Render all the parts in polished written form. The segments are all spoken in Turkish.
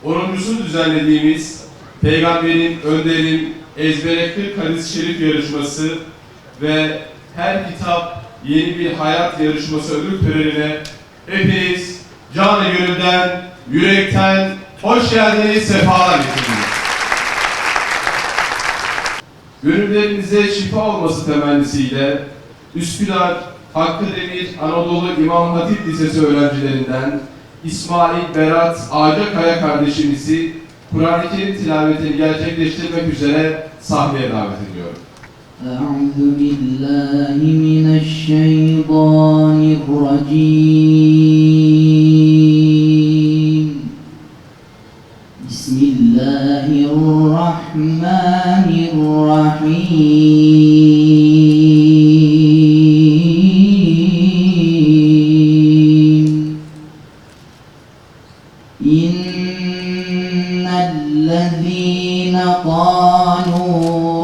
10.sunu düzenlediğimiz Peygamberin, Önder'in ezbere 40 hadis-i şerif yarışması ve her kitap yeni bir hayat yarışması ödül törenine hepiniz canı gönülden, yürekten hoş geldiniz, sefalar getirdiniz. Gönüllerinize şifa olması temennisiyle Üsküdar Hakkı Demir Anadolu İmam Hatip Lisesi öğrencilerinden İsmail Berat Ağacakaya kardeşimizi Kur'an-ı Kerim tilavetini gerçekleştirmek üzere sahneye davet ediyorum. Euzubillahimineşşeytanirracim. Bismillahirrahmanirrahim. İnnellezîne qâlû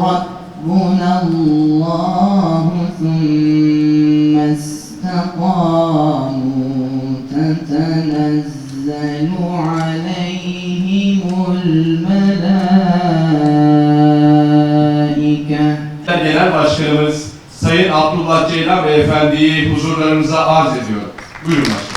Rabbunallâhu thumme istakâmû tetenezzelu aleyhimul melâike. Genel Başkanımız Sayın Abdullah Ceylan Beyefendi'yi huzurlarınıza arz ediyorum. Buyurun başkanım.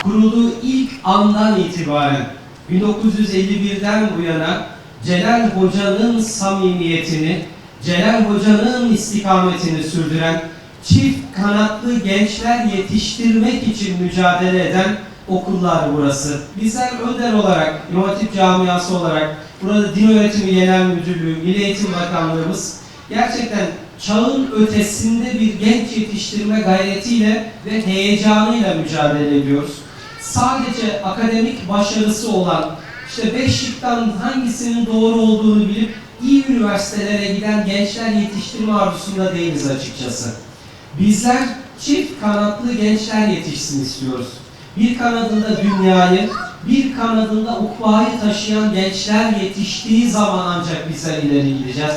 Kurulduğu ilk andan itibaren 1951'den bu yana Celal Hoca'nın samimiyetini, Celal Hoca'nın istikametini sürdüren, çift kanatlı gençler yetiştirmek için mücadele eden okullar burası. Bizler önder olarak, İmam Hatip Camiası olarak, burada Din Öğretimi Genel Müdürlüğü, Milli Eğitim Bakanlığımız gerçekten çağın ötesinde bir genç yetiştirme gayretiyle ve heyecanıyla mücadele ediyoruz. Sadece akademik başarısı olan, işte 5 şıktan hangisinin doğru olduğunu bilip iyi üniversitelere giden gençler yetiştirme arzusunda değiliz açıkçası. Bizler çift kanatlı gençler yetişsin istiyoruz. Bir kanadında dünyayı, bir kanadında ukbayı taşıyan gençler yetiştiği zaman ancak bizler ileri gideceğiz.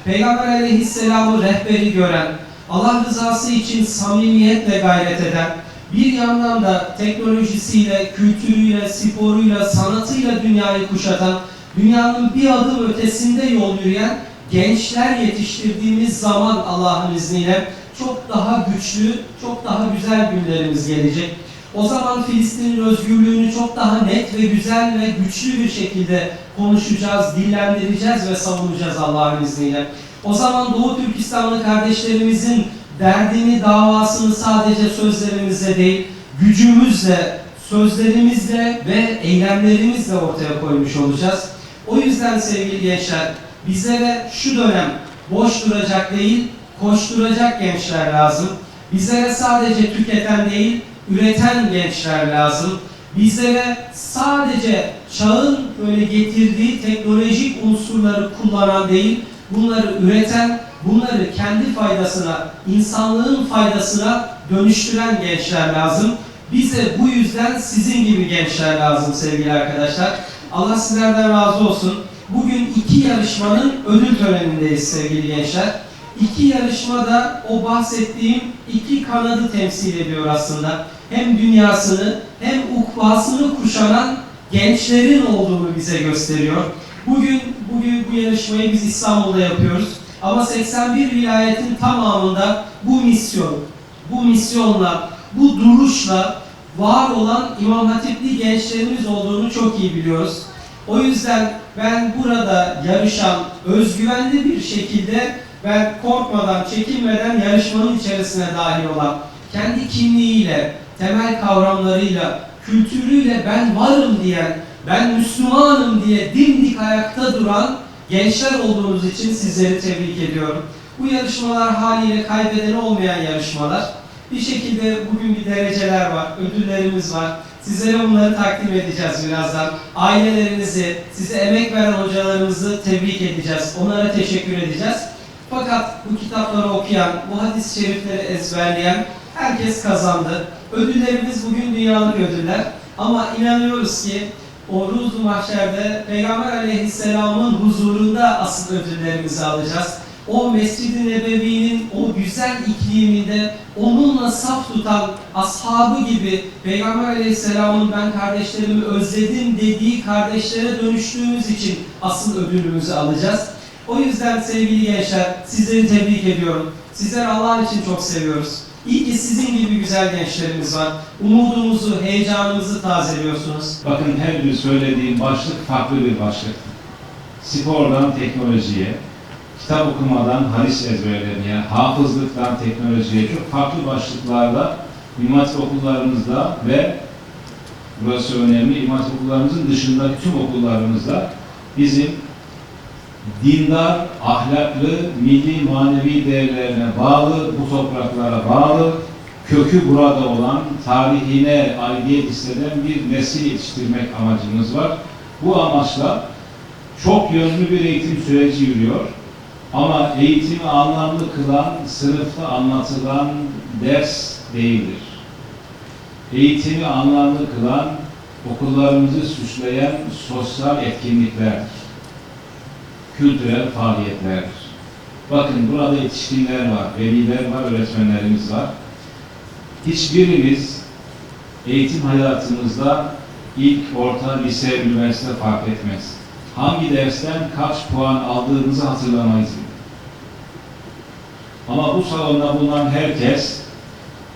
Peygamber Aleyhisselam'ı rehberi gören, Allah rızası için samimiyetle gayret eden, bir yandan da teknolojisiyle, kültürüyle, sporuyla, sanatıyla dünyayı kuşatan, dünyanın bir adım ötesinde yol yürüyen gençler yetiştirdiğimiz zaman Allah'ın izniyle çok daha güçlü, çok daha güzel günlerimiz gelecek. O zaman Filistin'in özgürlüğünü çok daha net ve güzel ve güçlü bir şekilde konuşacağız, dillendireceğiz ve savunacağız Allah'ın izniyle. O zaman Doğu Türkistanlı kardeşlerimizin derdini, davasını sadece sözlerimizle değil, gücümüzle, sözlerimizle ve eylemlerimizle ortaya koymuş olacağız. O yüzden sevgili gençler, bizlere şu dönem boş duracak değil, koşturacak gençler lazım. Bizlere sadece tüketen değil, üreten gençler lazım. Bizlere sadece çağın böyle getirdiği teknolojik unsurları kullanan değil, bunları üreten, bunları kendi faydasına, insanlığın faydasına dönüştüren gençler lazım. Bize bu yüzden sizin gibi gençler lazım sevgili arkadaşlar. Allah sizlerden razı olsun. Bugün 2 yarışmanın ödül törenindeyiz sevgili gençler. 2 yarışmada o bahsettiğim 2 kanadı temsil ediyor aslında. Hem dünyasını hem ukbasını kuşanan gençlerin olduğunu bize gösteriyor. Bugün bu yarışmayı biz İstanbul'da yapıyoruz. Ama 81 vilayetin tamamında bu misyonla, bu duruşla var olan İmam Hatipli gençlerimiz olduğunu çok iyi biliyoruz. O yüzden ben burada yarışan, özgüvenli bir şekilde ben korkmadan, çekinmeden yarışmanın içerisine dahil olan, kendi kimliğiyle, temel kavramlarıyla, kültürüyle ben varım diyen, ben Müslümanım diye dimdik ayakta duran gençler olduğunuz için sizleri tebrik ediyorum. Bu yarışmalar haliyle kaybedeni olmayan yarışmalar. Bir şekilde bugün bir dereceler var, ödüllerimiz var. Sizlere bunları takdim edeceğiz birazdan. Ailelerinizi, size emek veren hocalarımızı tebrik edeceğiz. Onlara teşekkür edeceğiz. Fakat bu kitapları okuyan, bu hadis-i şerifleri ezberleyen herkes kazandı. Ödüllerimiz bugün dünyalık ödüller. Ama inanıyoruz ki o Ruz-u Mahşer'de Peygamber Aleyhisselam'ın huzurunda asıl ödüllerimizi alacağız. o Mescid-i Nebevi'nin o güzel ikliminde onunla saf tutan ashabı gibi Peygamber Aleyhisselam'ın ben kardeşlerimi özledim dediği kardeşlere dönüştüğümüz için asıl ödülümüzü alacağız. O yüzden sevgili gençler, sizleri tebrik ediyorum. Sizleri Allah için çok seviyoruz. İyi ki sizin gibi güzel gençlerimiz var. Umudumuzu, heyecanımızı tazeliyorsunuz. Bakın her bir söylediğim başlık farklı bir başlık. Spordan teknolojiye, kitap okumadan hadis ezberlemeye, hafızlıktan teknolojiye çok farklı başlıklarla İmam Hatip okullarımızda ve burası önemli, İmam Hatip okullarımızın dışındaki tüm okullarımızda bizim dindar, ahlaklı, milli, manevi değerlerine bağlı, bu topraklara bağlı, kökü burada olan, tarihine aidiyet hisseden bir nesil yetiştirmek amacımız var. Bu amaçla çok yönlü bir eğitim süreci yürüyor. Ama eğitimi anlamlı kılan, sınıfta anlatılan ders değildir. Eğitimi anlamlı kılan, okullarımızı süsleyen sosyal etkinliklerdir. Kültürel faaliyetlerdir. Bakın burada yetişkinler var, veliler var, öğretmenlerimiz var. Hiçbirimiz eğitim hayatımızda ilk, orta, lise, üniversite fark etmez. Hangi dersten kaç puan aldığımızı hatırlamayız. Ama bu salonda bulunan herkes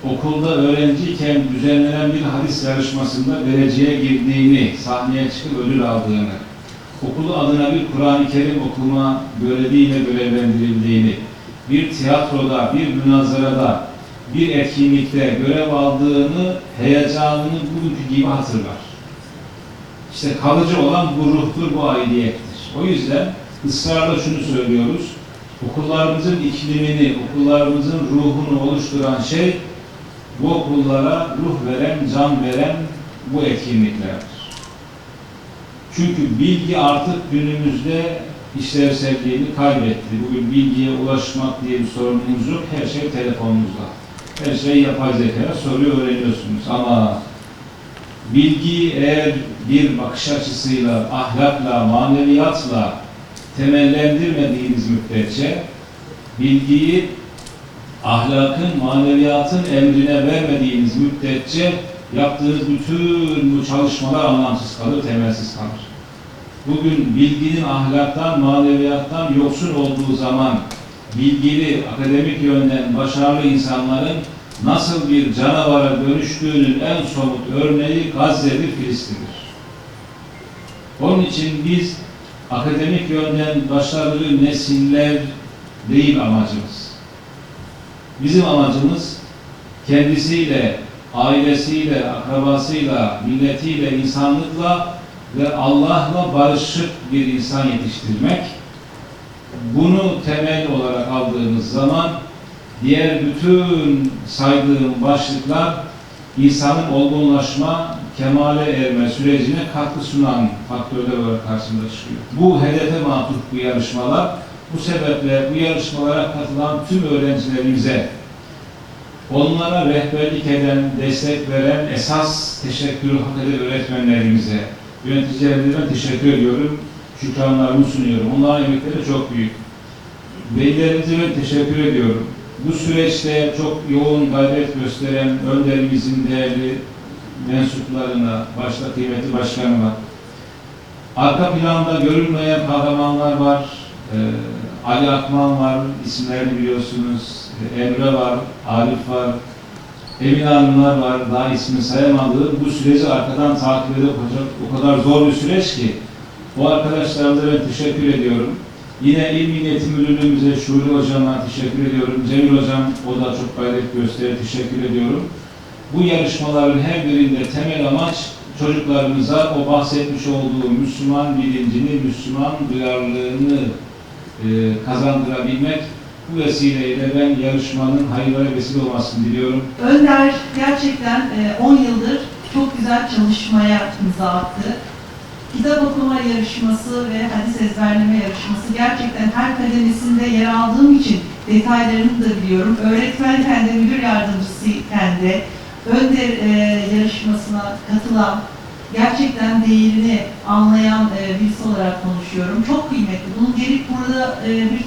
okulda öğrenciyken düzenlenen bir hadis yarışmasında dereceye girdiğini, sahneye çıkıp ödül aldığını, okulu adına bir Kur'an-ı Kerim okuma göreviyle görevlendirildiğini, bir tiyatroda, bir münazarada, bir etkinlikte görev aldığını, heyecanını bugünkü gibi hatırlar. İşte kalıcı olan bu ruhtur, bu aidiyettir. O yüzden ısrarla şunu söylüyoruz, okullarımızın iklimini, okullarımızın ruhunu oluşturan şey, bu okullara ruh veren, can veren bu etkinliklerdir. Çünkü bilgi artık günümüzde işlevselliğini kaybetti. Bugün bilgiye ulaşmak diye bir sorunumuz yok. Her şey telefonunuzda. Her şey yapay zekaya soruyor, öğreniyorsunuz. Ama bilgiyi eğer bir bakış açısıyla, ahlakla, maneviyatla temellendirmediğiniz müddetçe, bilgiyi ahlakın, maneviyatın emrine vermediğiniz müddetçe yaptığınız bütün bu çalışmalar anlamsız kalır, temelsiz kalır. Bugün bilginin ahlaktan, maneviyattan yoksun olduğu zaman bilgili, akademik yönden başarılı insanların nasıl bir canavara dönüştüğünün en somut örneği Gazze'dir, Filistin'dir. Onun için biz akademik yönden başarılı nesiller değil amacımız. Bizim amacımız kendisiyle, ailesiyle, akrabasıyla, milletiyle, insanlıkla ve Allah'la barışık bir insan yetiştirmek. Bunu temel olarak aldığımız zaman diğer bütün saydığım başlıklar insanın olgunlaşma, kemale erme sürecine katkı sunan faktörler olarak karşımıza çıkıyor. Bu hedefe matuf bu yarışmalar. Bu sebeple bu yarışmalara katılan tüm öğrencilerimize, onlara rehberlik eden, destek veren, esas teşekkürü hak eden öğretmenlerimize, yöneticilerimize teşekkür ediyorum. Şükranlarımı sunuyorum. Onların emekleri çok büyük. Velilerimize ben teşekkür ediyorum. Bu süreçte çok yoğun gayret gösteren önderimizin değerli mensuplarına, başta kıymetli başkanıma, arka planda görülmeyen kahramanlar var. Ali Akman var, isimlerini biliyorsunuz. Emre var, Arif var, Emine Hanımlar var, daha ismini sayamadığım bu süreci arkadan takip edip o kadar zor bir süreç ki o arkadaşlarımıza ben teşekkür ediyorum. Yine İl Milli Eğitim Müdürlüğümüze, Şuri Hocam'a teşekkür ediyorum. Cemil Hocam, o da çok gayret gösterdi, teşekkür ediyorum. Bu yarışmaların her birinde temel amaç çocuklarımıza o bahsetmiş olduğu Müslüman bilincini, Müslüman duyarlılığını kazandırabilmek. Bu vesileyle ben yarışmanın hayırlara vesile olmasını diliyorum. Önder gerçekten 10 yıldır çok güzel çalışmaya imza attı. Kitap okuma yarışması ve hadis ezberleme yarışması gerçekten her kademesinde yer aldığım için detaylarını da biliyorum. Öğretmenken de, müdür yardımcısıyken de Önder yarışmasına katılan, gerçekten değerini anlayan birisi olarak konuşuyorum. Çok kıymetli. Bunun gelip burada bir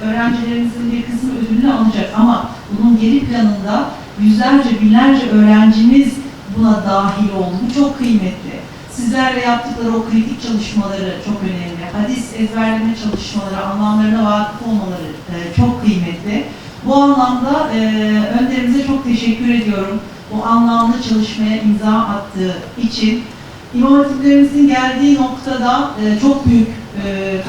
öğrencilerimizin bir kısmı ödülünü alacak ama bunun geri planında yüzlerce, binlerce öğrencimiz buna dahil oldu. Bu çok kıymetli. Sizlerle yaptıkları o kritik çalışmaları çok önemli. Hadis ezberleme çalışmaları, anlamlarına vakıf olmaları çok kıymetli. Bu anlamda önderimize çok teşekkür ediyorum. Bu anlamlı çalışmaya imza attığı için. İmam hatiplerimizin geldiği noktada çok büyük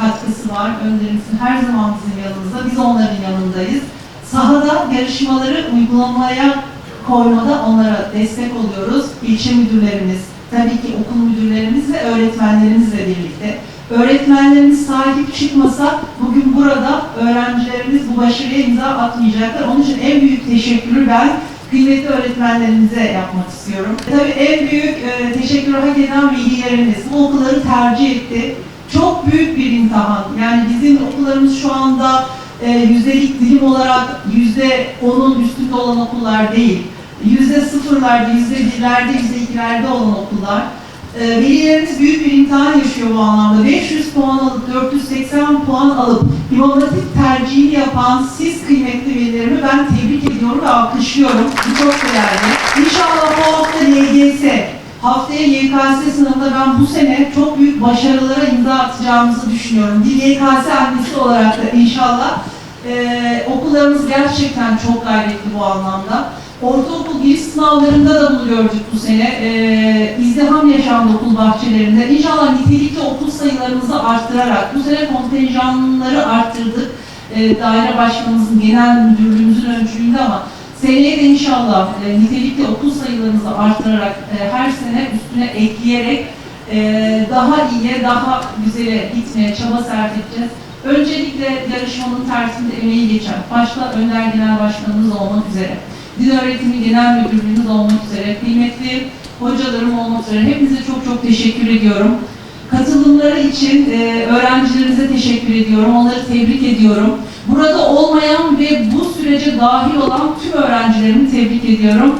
katkısı var. Önderimizin her zaman bizim yanımızda, biz onların yanındayız. Sahada yarışmaları uygulamaya koymada onlara destek oluyoruz. İlçe müdürlerimiz, tabii ki okul müdürlerimiz ve öğretmenlerimizle birlikte. Öğretmenlerimiz sahip çıkmasa bugün burada öğrencilerimiz bu başarıya imza atmayacaklar. Onun için en büyük teşekkürü ben kıymetli öğretmenlerimize yapmak istiyorum. Tabii en büyük teşekkürü hak eden velilerimiz bu okulları tercih etti. Çok büyük bir imtihan. Yani bizim okullarımız şu anda yüzdelik dilim olarak %10'un üstünde olan okullar değil. %0'larda, %1'lerde, %2'lerde olan okullar. Velilerimiz büyük bir imtihan yaşıyor bu anlamda. 500 puan alıp 480 puan alıp İmam Hatip tercihini yapan siz kıymetli velilerimi ben tebrik ediyorum ve alkışlıyorum. Bu çok değerli. İnşallah bu hafta LGS, haftaya YKS sınavında ben bu sene çok büyük başarılara imza atacağımızı düşünüyorum. Bir YKS annesi olarak da inşallah okullarımız gerçekten çok gayretli bu anlamda. Ortaokul giriş sınavlarında da bunu gördük bu sene. İzdiham yaşandı okul bahçelerinde. İnşallah nitelikli okul sayılarımızı arttırarak, bu sene kontenjanları arttırdık. Daire başkanımızın, genel müdürlüğümüzün öncülüğünde ama seneye de inşallah nitelikli okul sayılarımızı arttırarak, her sene üstüne ekleyerek daha iyiye, daha güzele gitmeye çaba sarf edeceğiz. Öncelikle yarışmanın tertibinde emeği geçen, başta Önder Genel Başkanımız olmak üzere, Din Öğretimi Genel Müdürlüğümüz olmak üzere, kıymetli hocalarım olmak üzere hepinize çok çok teşekkür ediyorum. Katılımları için öğrencilerimize teşekkür ediyorum, onları tebrik ediyorum. Burada olmayan ve bu sürece dahil olan tüm öğrencilerimi tebrik ediyorum.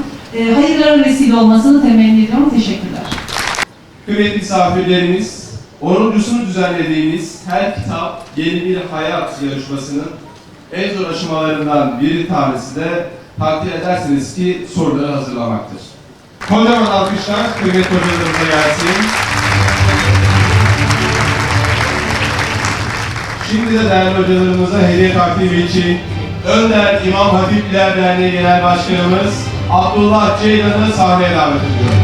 Hayırlara vesile olmasını temenni ediyorum. Teşekkürler. Kıymetli misafirlerimiz, 10.sunu düzenlediğimiz Her Kitap Yeni Bir Hayat yarışmasının en zor aşamalarından bir tanesi de takdir edersiniz ki soruları hazırlamaktır. Kocaman alkışlar kıymetli hocalarımıza gelsin. Şimdi de değerli hocalarımıza hediye takdimi için Önder İmam Hatipler Derneği Genel Başkanımız Abdullah Ceylan'ı sahneye davet ediyorum.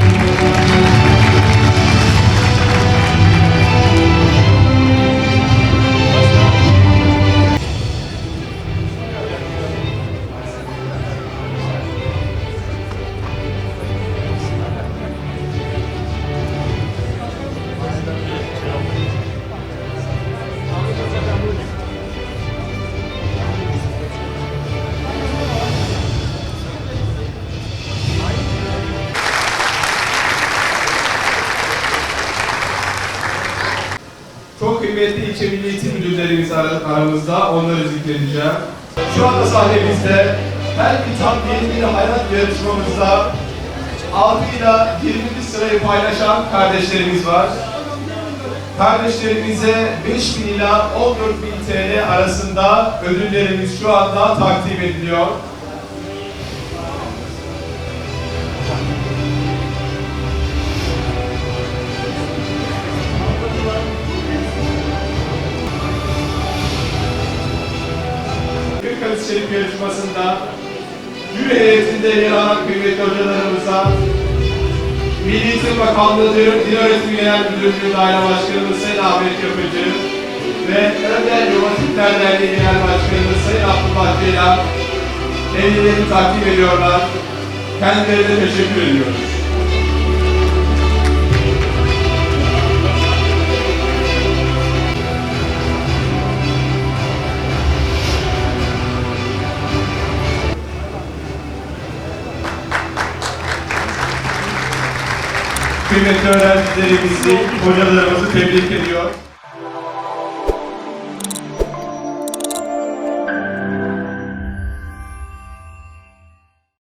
Çok kıymetli ilçe milli eğitim müdürlerimiz aramızda, onları zikredeceğim. Şu anda sahnemizde Her Kitap Yeni Bir Hayat yarışmamızda 6 ile 20. sırayı paylaşan kardeşlerimiz var. Kardeşlerimize 5.000 ila 14.000 TL arasında ödüllerimiz şu anda takdim ediliyor. Hadis-i Şerif yarışmasında jüri heyetinde yer alan kıymetli hocalarımıza Milli Eğitim Bakanlığı Din Öğretimi Genel Müdürlüğü Daire Başkanımız Sayın Ahmet Yapıcı ve Önder İmam Hatipler Derneği Genel Başkanımız Sayın Abdullah Ceylan hediyeleri takdim ediyorlar. Kendilerine teşekkür ediyoruz. Kıymetli öğrencilerimizi, hocalarımızı tebrik ediyor.